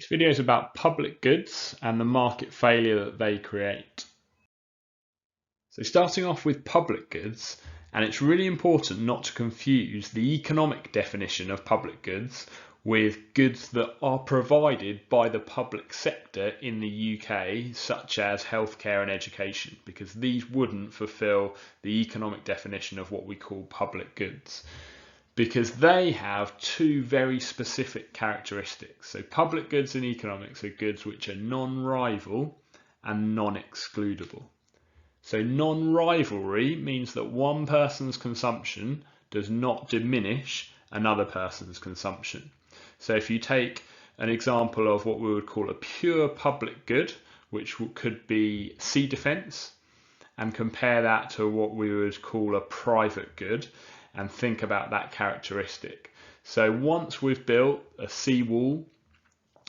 This video is about public goods and the market failure that they create. So starting off with public goods, and it's really important not to confuse the economic definition of public goods with goods that are provided by the public sector in the UK, such as healthcare and education, because these wouldn't fulfill the economic definition of what we call public goods, because they have two very specific characteristics. So public goods in economics are goods which are non-rival and non-excludable. So non-rivalry means that one person's consumption does not diminish another person's consumption. So if you take an example of what we would call a pure public good, which could be sea defence, and compare that to what we would call a private good, and think about that characteristic. So once we've built a sea wall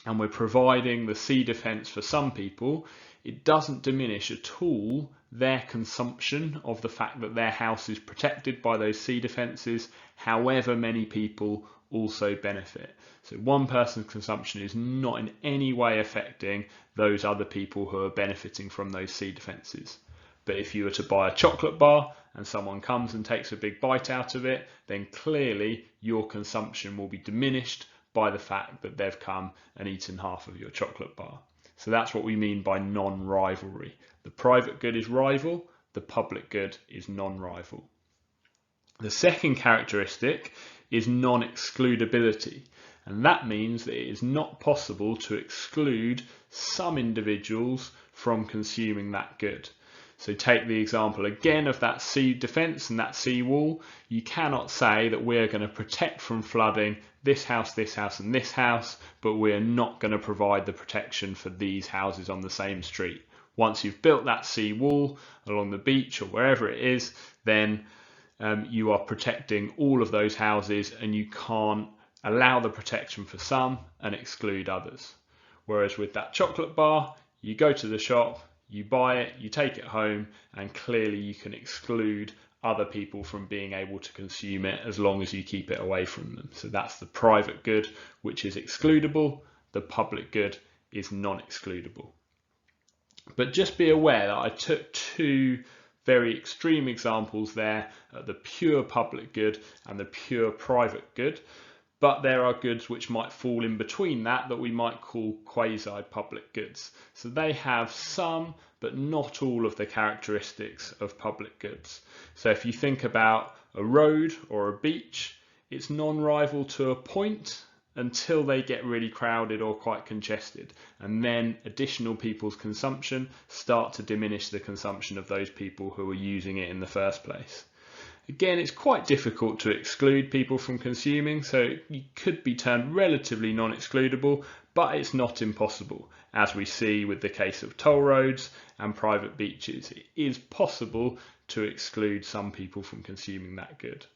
and we're providing the sea defence for some people, it doesn't diminish at all their consumption of the fact that their house is protected by those sea defences, however many people also benefit. So one person's consumption is not in any way affecting those other people who are benefiting from those sea defences. But if you were to buy a chocolate bar and someone comes and takes a big bite out of it, then clearly your consumption will be diminished by the fact that they've come and eaten half of your chocolate bar. So that's what we mean by non-rivalry. The private good is rival, the public good is non-rival. The second characteristic is non-excludability, and that means that it is not possible to exclude some individuals from consuming that good. So take the example again of that sea defence and that sea wall. You cannot say that we're going to protect from flooding this house, and this house, but we're not going to provide the protection for these houses on the same street. Once you've built that sea wall along the beach or wherever it is, then you are protecting all of those houses, and you can't allow the protection for some and exclude others. Whereas with that chocolate bar, you go to the shop, you buy it, you take it home, and clearly you can exclude other people from being able to consume it as long as you keep it away from them. So that's the private good, which is excludable. The public good is non-excludable. But just be aware that I took two very extreme examples there, the pure public good and the pure private good. But there are goods which might fall in between that we might call quasi-public goods. So they have some, but not all of the characteristics of public goods. So if you think about a road or a beach, it's non-rival to a point until they get really crowded or quite congested. And then additional people's consumption start to diminish the consumption of those people who are using it in the first place. Again, it's quite difficult to exclude people from consuming, so you could be termed relatively non-excludable, but it's not impossible. As we see with the case of toll roads and private beaches, it is possible to exclude some people from consuming that good.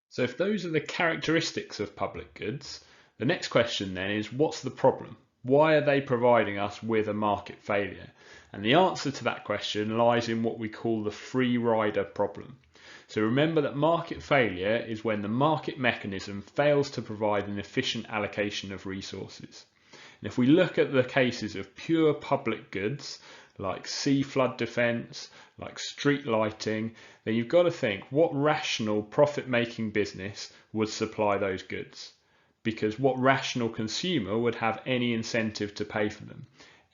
So if those are the characteristics of public goods, the next question then is, what's the problem? Why are they providing us with a market failure? And the answer to that question lies in what we call the free rider problem. So remember that market failure is when the market mechanism fails to provide an efficient allocation of resources. And if we look at the cases of pure public goods, like sea flood defence, like street lighting, then you've got to think, what rational profit-making business would supply those goods? Because what rational consumer would have any incentive to pay for them?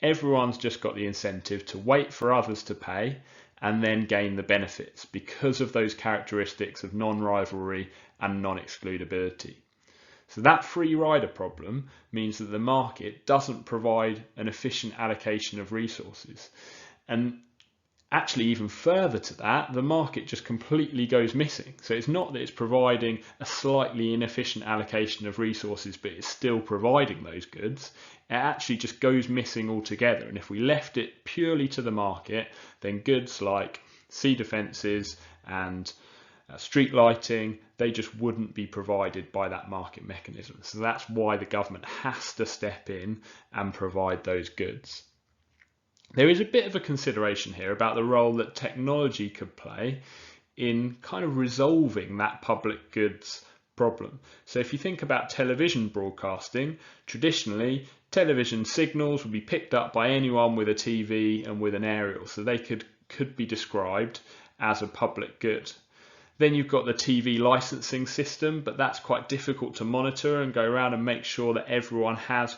Everyone's just got the incentive to wait for others to pay and then gain the benefits because of those characteristics of non-rivalry and non-excludability. So that free rider problem means that the market doesn't provide an efficient allocation of resources. And actually, even further to that, the market just completely goes missing. So it's not that it's providing a slightly inefficient allocation of resources, but it's still providing those goods. It actually just goes missing altogether. And if we left it purely to the market, then goods like sea defences and street lighting, they just wouldn't be provided by that market mechanism. So that's why the government has to step in and provide those goods. There is a bit of a consideration here about the role that technology could play in kind of resolving that public goods problem. So if you think about television broadcasting, traditionally television signals would be picked up by anyone with a TV and with an aerial, so they could be described as a public good. Then you've got the TV licensing system, but that's quite difficult to monitor and go around and make sure that everyone has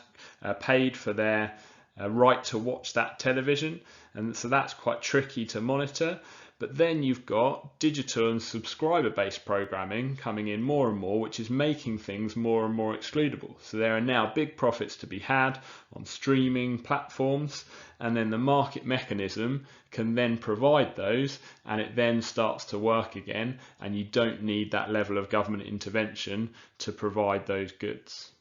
paid for their right to watch that television, and so that's quite tricky to monitor. But then you've got digital and subscriber-based programming coming in more and more, which is making things more and more excludable. So there are now big profits to be had on streaming platforms, and then the market mechanism can then provide those, and it then starts to work again, and you don't need that level of government intervention to provide those goods.